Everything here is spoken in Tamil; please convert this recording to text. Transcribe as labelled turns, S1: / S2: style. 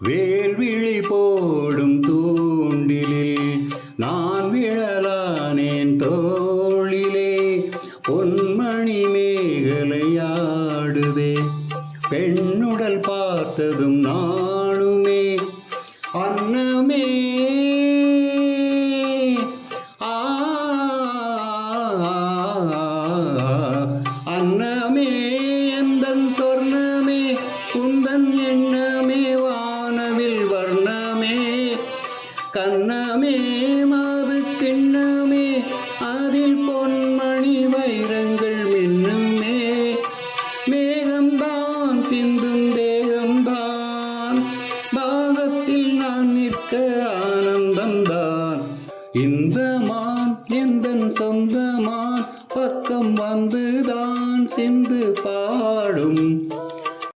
S1: வேல்விழி போடும் தூண்டிலில் நான் விழலானேன் தோளிலே. பொன்மணி மேகலையாடுதே பெண்ணுடல் பார்த்ததும் நானுமே. அன்னமே ஆ அன்னமே எந்தன் சொர்ணமே உந்தன் எண்ண